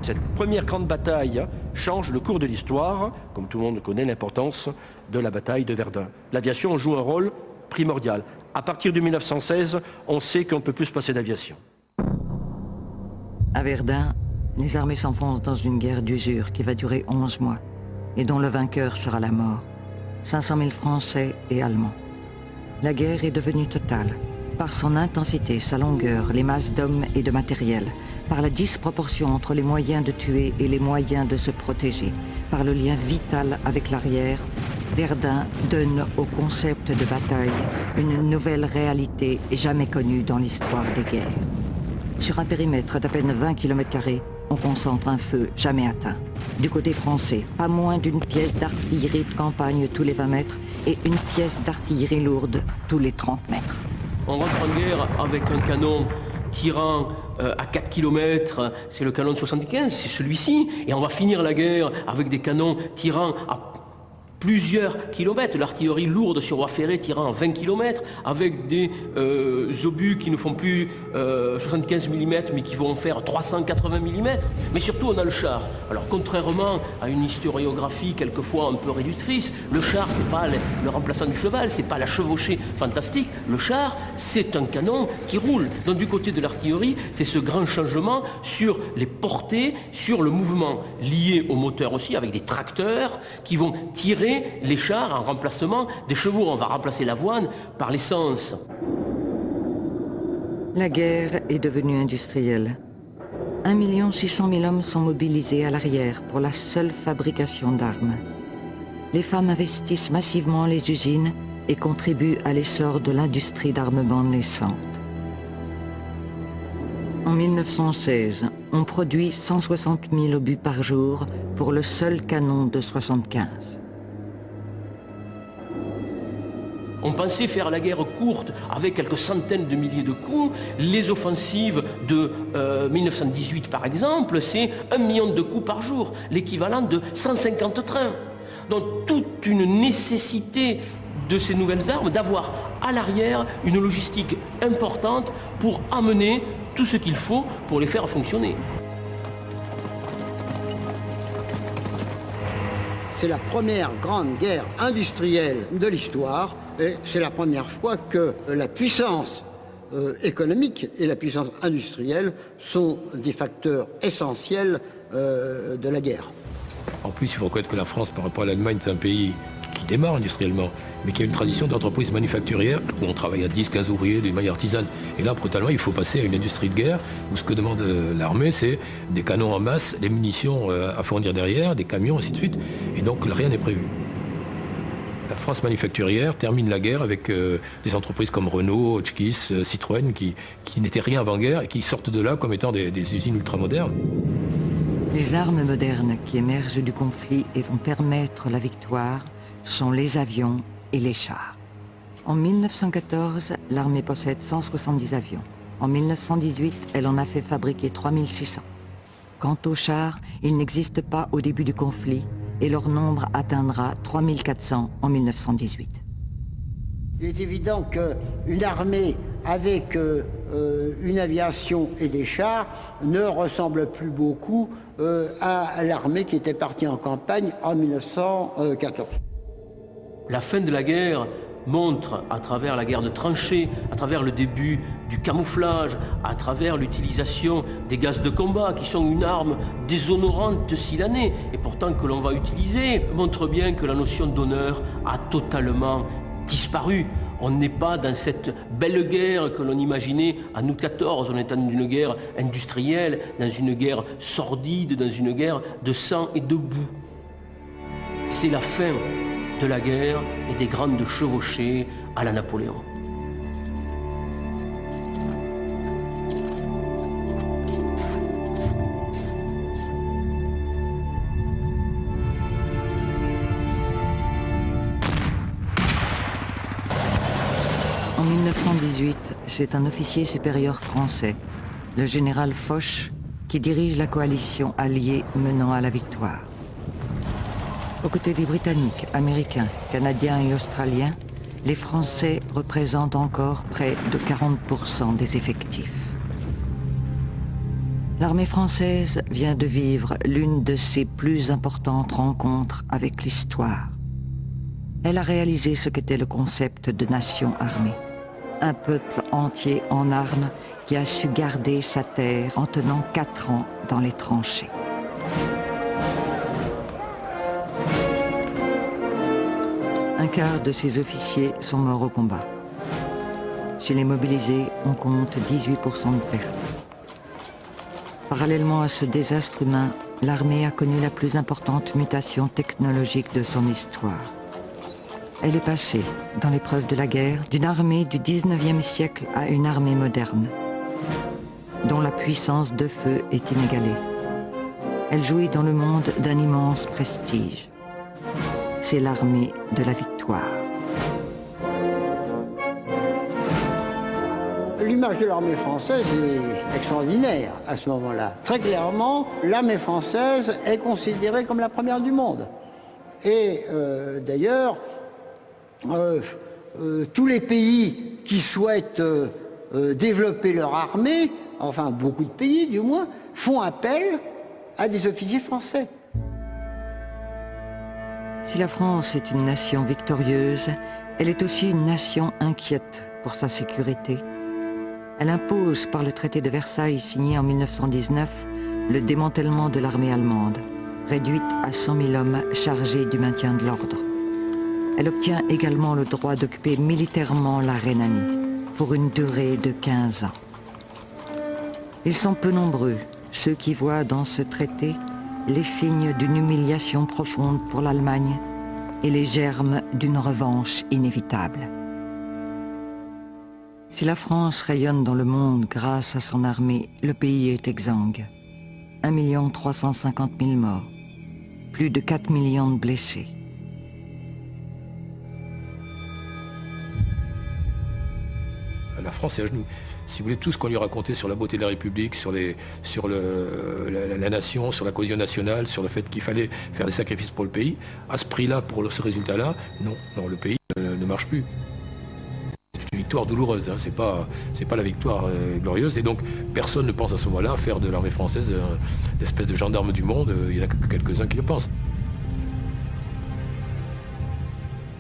Cette première grande bataille change le cours de l'histoire, comme tout le monde connaît l'importance de la bataille de Verdun. L'aviation joue un rôle primordial. À partir de 1916, on sait qu'on ne peut plus se passer d'aviation. À Verdun, les armées s'enfoncent dans une guerre d'usure qui va durer 11 mois et dont le vainqueur sera la mort. 500 000 Français et Allemands. La guerre est devenue totale. Par son intensité, sa longueur, les masses d'hommes et de matériel, par la disproportion entre les moyens de tuer et les moyens de se protéger, par le lien vital avec l'arrière, Verdun donne au concept de bataille une nouvelle réalité jamais connue dans l'histoire des guerres. Sur un périmètre d'à peine 20 km², on concentre un feu jamais atteint. Du côté français, pas moins d'une pièce d'artillerie de campagne tous les 20 mètres et une pièce d'artillerie lourde tous les 30 mètres. On rentre en guerre avec un canon tirant à 4 km, c'est le canon de 75, c'est celui-ci, et on va finir la guerre avec des canons tirant à plusieurs kilomètres, l'artillerie lourde sur voie ferrée tirant à 20 km, avec des obus qui ne font plus 75 mm, mais qui vont faire 380 mm. Mais surtout, on a le char. Alors, contrairement à une historiographie quelquefois un peu réductrice, le char, c'est pas le remplaçant du cheval, c'est pas la chevauchée fantastique. Le char, c'est un canon qui roule. Donc, du côté de l'artillerie, c'est ce grand changement sur les portées, sur le mouvement lié au moteur aussi, avec des tracteurs qui vont tirer les chars en remplacement des chevaux. On va remplacer l'avoine par l'essence. La guerre est devenue industrielle. 1 600 000 hommes sont mobilisés à l'arrière pour la seule fabrication d'armes. Les femmes investissent massivement les usines et contribuent à l'essor de l'industrie d'armement naissante. En 1916, on produit 160 000 obus par jour pour le seul canon de 75. On pensait faire la guerre courte avec quelques centaines de milliers de coups. Les offensives de 1918, par exemple, c'est 1 million de coups par jour, l'équivalent de 150 trains. Donc toute une nécessité de ces nouvelles armes, d'avoir à l'arrière une logistique importante pour amener tout ce qu'il faut pour les faire fonctionner. C'est la première grande guerre industrielle de l'histoire. Et c'est la première fois que la puissance économique et la puissance industrielle sont des facteurs essentiels de la guerre. En plus, il faut reconnaître que la France, par rapport à l'Allemagne, est un pays qui démarre industriellement, mais qui a une tradition d'entreprise manufacturière où on travaille à 10-15 ouvriers d'une manière artisane. Et là, brutalement, il faut passer à une industrie de guerre où ce que demande l'armée, c'est des canons en masse, des munitions à fournir derrière, des camions, ainsi de suite. Et donc, rien n'est prévu. La France manufacturière termine la guerre avec des entreprises comme Renault, Hotchkiss, Citroën qui n'étaient rien avant-guerre et qui sortent de là comme étant des usines ultramodernes. Les armes modernes qui émergent du conflit et vont permettre la victoire sont les avions et les chars. En 1914, l'armée possède 170 avions. En 1918, elle en a fait fabriquer 3600. Quant aux chars, ils n'existent pas au début du conflit et leur nombre atteindra 3400 en 1918. Il est évident qu'une armée avec une aviation et des chars ne ressemble plus beaucoup à l'armée qui était partie en campagne en 1914. La fin de la guerre montre, à travers la guerre de tranchées, à travers le début du camouflage, à travers l'utilisation des gaz de combat, qui sont une arme déshonorante s'il en est, et pourtant que l'on va utiliser, montre bien que la notion d'honneur a totalement disparu. On n'est pas dans cette belle guerre que l'on imaginait en août 14, on est dans une guerre industrielle, dans une guerre sordide, dans une guerre de sang et de boue. C'est la fin de la guerre et des grandes chevauchées à la Napoléon. En 1918, c'est un officier supérieur français, le général Foch, qui dirige la coalition alliée menant à la victoire. Aux côtés des Britanniques, Américains, Canadiens et Australiens, les Français représentent encore près de 40% des effectifs. L'armée française vient de vivre l'une de ses plus importantes rencontres avec l'histoire. Elle a réalisé ce qu'était le concept de nation armée. Un peuple entier en armes qui a su garder sa terre en tenant 4 ans dans les tranchées. Un quart de ces officiers sont morts au combat. Chez les mobilisés, on compte 18% de pertes. Parallèlement à ce désastre humain, l'armée a connu la plus importante mutation technologique de son histoire. Elle est passée, dans l'épreuve de la guerre, d'une armée du 19e siècle à une armée moderne, dont la puissance de feu est inégalée. Elle jouit dans le monde d'un immense prestige. C'est l'armée de la victoire. L'image de l'armée française est extraordinaire à ce moment-là. Très clairement, l'armée française est considérée comme la première du monde. Et d'ailleurs, tous les pays qui souhaitent développer leur armée, enfin beaucoup de pays du moins, font appel à des officiers français. Si la France est une nation victorieuse, elle est aussi une nation inquiète pour sa sécurité. Elle impose par le traité de Versailles signé en 1919 le démantèlement de l'armée allemande, réduite à 100 000 hommes chargés du maintien de l'ordre. Elle obtient également le droit d'occuper militairement la Rhénanie pour une durée de 15 ans. Ils sont peu nombreux, ceux qui voient dans ce traité les signes d'une humiliation profonde pour l'Allemagne et les germes d'une revanche inévitable. Si la France rayonne dans le monde grâce à son armée, le pays est exsangue. 1 350 000 morts, plus de 4 millions de blessés. La France est à genoux. Si vous voulez, tout ce qu'on lui racontait sur la beauté de la République, sur la nation, sur la cohésion nationale, sur le fait qu'il fallait faire des sacrifices pour le pays, à ce prix-là, pour ce résultat-là, non, le pays ne marche plus. C'est une victoire douloureuse, hein, c'est pas la victoire glorieuse, et donc personne ne pense à ce moment-là faire de l'armée française une espèce de gendarme du monde, il n'y en a que quelques-uns qui le pensent.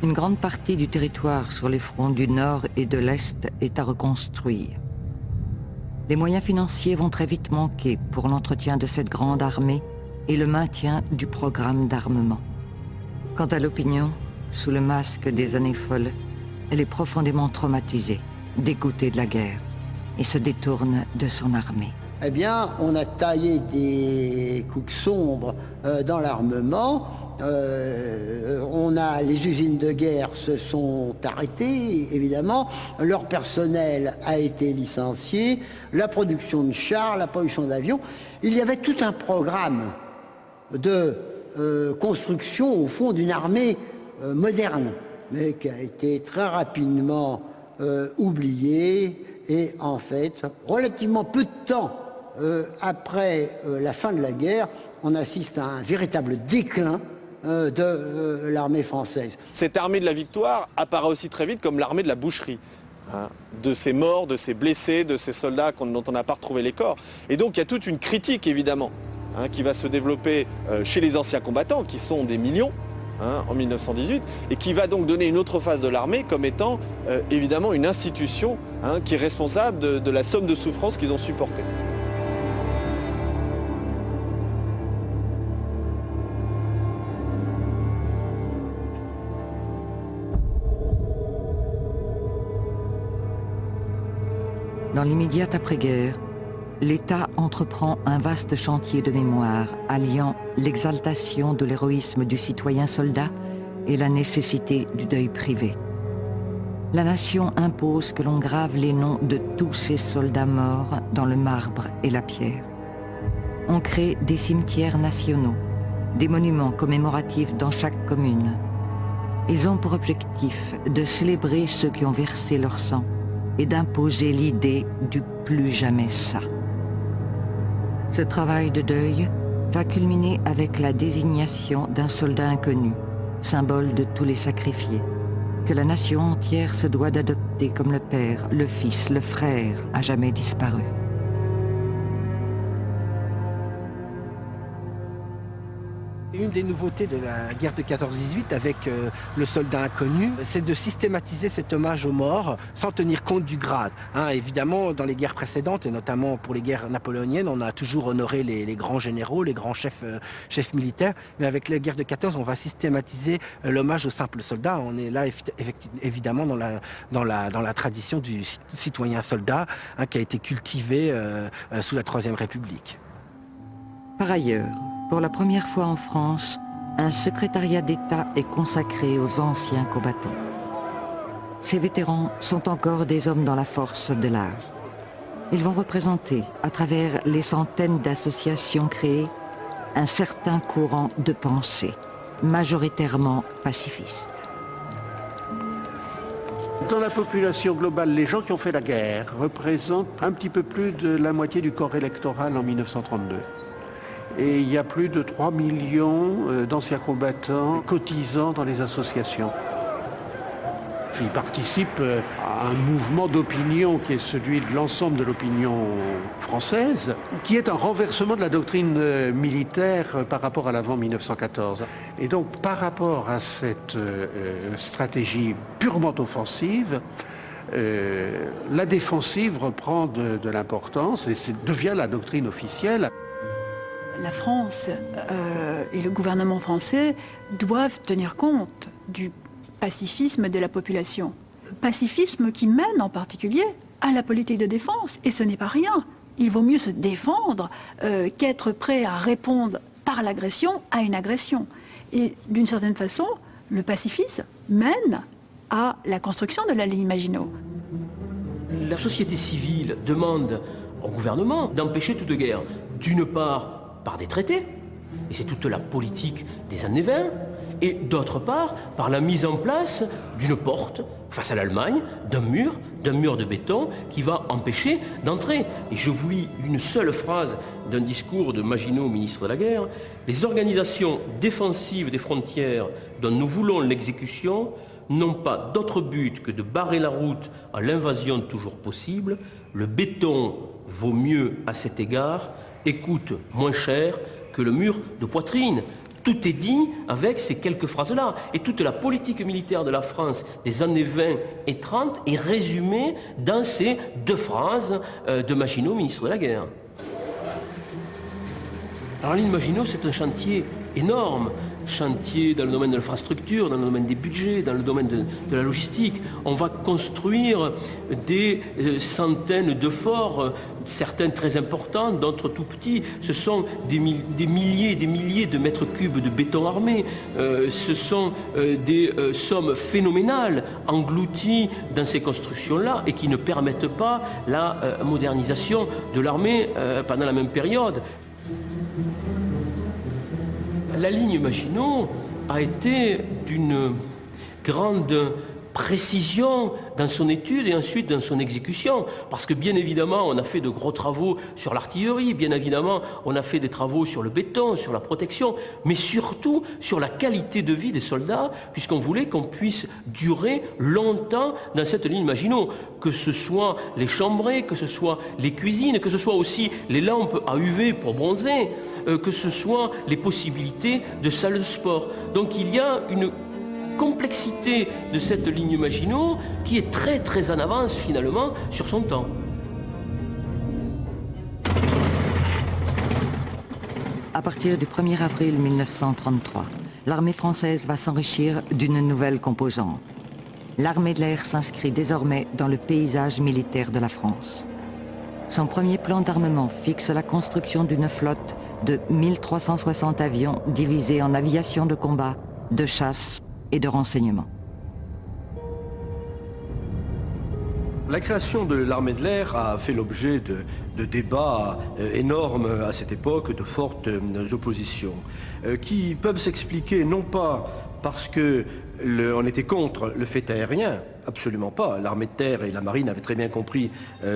Une grande partie du territoire sur les fronts du Nord et de l'Est est à reconstruire. Les moyens financiers vont très vite manquer pour l'entretien de cette grande armée et le maintien du programme d'armement. Quant à l'opinion, sous le masque des années folles, elle est profondément traumatisée, dégoûtée de la guerre, et se détourne de son armée. Eh bien, on a taillé des coupes sombres dans l'armement. Les usines de guerre se sont arrêtées, évidemment. Leur personnel a été licencié. La production de chars, la production d'avions. Il y avait tout un programme de construction, au fond, d'une armée moderne, mais qui a été très rapidement oublié. Et en fait, relativement peu de temps après la fin de la guerre, on assiste à un véritable déclin de l'armée française. Cette armée de la victoire apparaît aussi très vite comme l'armée de la boucherie. Hein, de ces morts, de ces blessés, de ces soldats dont on n'a pas retrouvé les corps. Et donc il y a toute une critique évidemment qui va se développer chez les anciens combattants, qui sont des millions en 1918, et qui va donc donner une autre phase de l'armée comme étant évidemment une institution qui est responsable de la somme de souffrances qu'ils ont supportées. Dans l'immédiate après-guerre, l'État entreprend un vaste chantier de mémoire alliant l'exaltation de l'héroïsme du citoyen soldat et la nécessité du deuil privé. La nation impose que l'on grave les noms de tous ces soldats morts dans le marbre et la pierre. On crée des cimetières nationaux, des monuments commémoratifs dans chaque commune. Ils ont pour objectif de célébrer ceux qui ont versé leur sang et d'imposer l'idée du plus jamais ça. Ce travail de deuil va culminer avec la désignation d'un soldat inconnu, symbole de tous les sacrifiés, que la nation entière se doit d'adopter comme le père, le fils, le frère à jamais disparu. Une des nouveautés de la guerre de 14-18 avec le soldat inconnu, c'est de systématiser cet hommage aux morts sans tenir compte du grade. Évidemment, dans les guerres précédentes, et notamment pour les guerres napoléoniennes, on a toujours honoré les grands généraux, les grands chefs militaires. Mais avec la guerre de 14, on va systématiser l'hommage aux simples soldats. On est là évidemment dans la tradition du citoyen soldat qui a été cultivé sous la Troisième République. Par ailleurs, pour la première fois en France, un secrétariat d'État est consacré aux anciens combattants. Ces vétérans sont encore des hommes dans la force de l'âge. Ils vont représenter, à travers les centaines d'associations créées, un certain courant de pensée, majoritairement pacifiste. Dans la population globale, les gens qui ont fait la guerre représentent un petit peu plus de la moitié du corps électoral en 1932. Et il y a plus de 3 millions d'anciens combattants cotisant dans les associations. J'y participe à un mouvement d'opinion qui est celui de l'ensemble de l'opinion française, qui est un renversement de la doctrine militaire par rapport à l'avant 1914. Et donc par rapport à cette stratégie purement offensive, la défensive reprend de l'importance et devient la doctrine officielle. La France et le gouvernement français doivent tenir compte du pacifisme de la population. Pacifisme qui mène en particulier à la politique de défense, et ce n'est pas rien. Il vaut mieux se défendre qu'être prêt à répondre par l'agression à une agression. Et d'une certaine façon, le pacifisme mène à la construction de la ligne Maginot. La société civile demande au gouvernement d'empêcher toute guerre. D'une part, par des traités, et c'est toute la politique des années 20, et d'autre part, par la mise en place d'une porte face à l'Allemagne, d'un mur de béton qui va empêcher d'entrer. Et je vous lis une seule phrase d'un discours de Maginot, ministre de la Guerre. « Les organisations défensives des frontières dont nous voulons l'exécution n'ont pas d'autre but que de barrer la route à l'invasion toujours possible. Le béton vaut mieux à cet égard et coûte moins cher que le mur de poitrine. » Tout est dit avec ces quelques phrases-là. Et toute la politique militaire de la France des années 20 et 30 est résumée dans ces deux phrases de Maginot, ministre de la Guerre. Alors l'île Maginot, c'est un chantier énorme. Chantier dans le domaine de l'infrastructure, dans le domaine des budgets, dans le domaine de la logistique. On va construire des centaines de forts, certains très importants, d'autres tout petits. Ce sont des milliers et des milliers de mètres cubes de béton armé. Ce sont des sommes phénoménales englouties dans ces constructions-là et qui ne permettent pas la modernisation de l'armée pendant la même période. La ligne Maginot a été d'une grande précision dans son étude et ensuite dans son exécution. Parce que bien évidemment, on a fait de gros travaux sur l'artillerie, bien évidemment, on a fait des travaux sur le béton, sur la protection, mais surtout sur la qualité de vie des soldats, puisqu'on voulait qu'on puisse durer longtemps dans cette ligne Maginot. Que ce soit les chambrées, que ce soit les cuisines, que ce soit aussi les lampes à UV pour bronzer, que ce soit les possibilités de salles de sport. Donc il y a une complexité de cette ligne Maginot qui est très très en avance finalement sur son temps. À partir du 1er avril 1933, l'armée française va s'enrichir d'une nouvelle composante. L'armée de l'air s'inscrit désormais dans le paysage militaire de la France. Son premier plan d'armement fixe la construction d'une flotte de 1360 avions divisés en aviation de combat, de chasse et de renseignement. La création de l'armée de l'air a fait l'objet de débats énormes à cette époque, de fortes oppositions, qui peuvent s'expliquer non pas parce que on était contre le fait aérien, absolument pas. L'armée de terre et la marine avaient très bien compris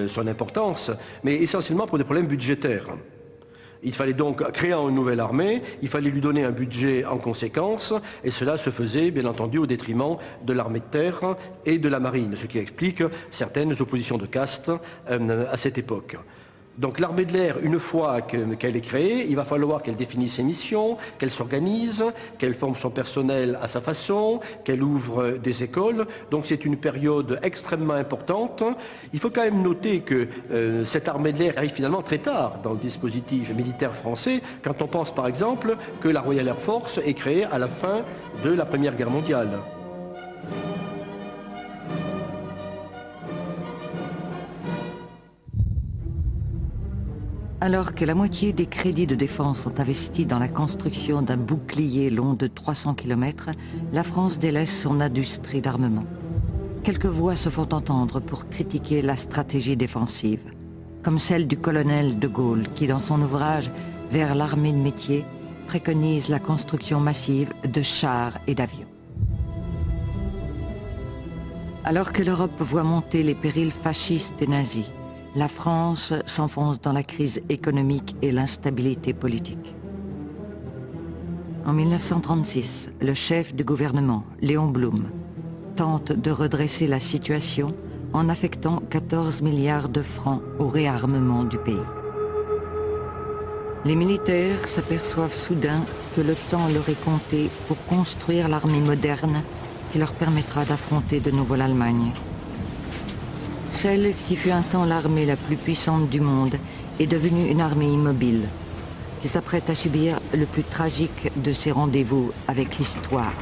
son importance, mais essentiellement pour des problèmes budgétaires. Il fallait donc, créant une nouvelle armée, il fallait lui donner un budget en conséquence, et cela se faisait bien entendu au détriment de l'armée de terre et de la marine, ce qui explique certaines oppositions de caste à cette époque. Donc l'armée de l'air, une fois qu'elle est créée, il va falloir qu'elle définisse ses missions, qu'elle s'organise, qu'elle forme son personnel à sa façon, qu'elle ouvre des écoles. Donc c'est une période extrêmement importante. Il faut quand même noter que cette armée de l'air arrive finalement très tard dans le dispositif militaire français, quand on pense par exemple que la Royal Air Force est créée à la fin de la Première Guerre mondiale. Alors que la moitié des crédits de défense sont investis dans la construction d'un bouclier long de 300 km, la France délaisse son industrie d'armement. Quelques voix se font entendre pour critiquer la stratégie défensive, comme celle du colonel de Gaulle qui, dans son ouvrage « Vers l'armée de métier », préconise la construction massive de chars et d'avions. Alors que l'Europe voit monter les périls fascistes et nazis, la France s'enfonce dans la crise économique et l'instabilité politique. En 1936, le chef du gouvernement, Léon Blum, tente de redresser la situation en affectant 14 milliards de francs au réarmement du pays. Les militaires s'aperçoivent soudain que le temps leur est compté pour construire l'armée moderne qui leur permettra d'affronter de nouveau l'Allemagne. Celle qui fut un temps l'armée la plus puissante du monde est devenue une armée immobile, qui s'apprête à subir le plus tragique de ses rendez-vous avec l'histoire.